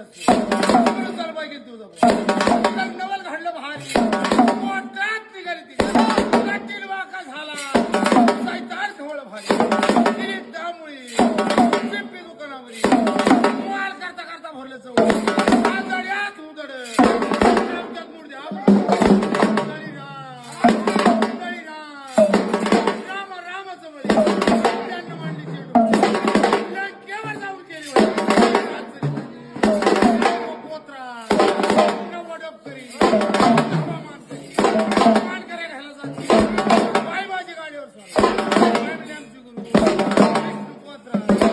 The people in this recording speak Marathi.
असतो चल बाई घेतो नवल घडलं भारी मोठात निघाली ती काटील वाका झाला सायतार ढोळ भारी त्यामुळे शिंपी दुकानावरी मोहाल करता करता भरलं चौक आजड्यात उदड आमच्यात मुडद्या राम रामाचं बळी त्यांना मांडली चेडू लंकेवर जाऊन केली पोत्रा नव्वा डबकरी मान करे घायला जाते बाय माझी गाडीवर सोडा आमची गुरु पोत्रा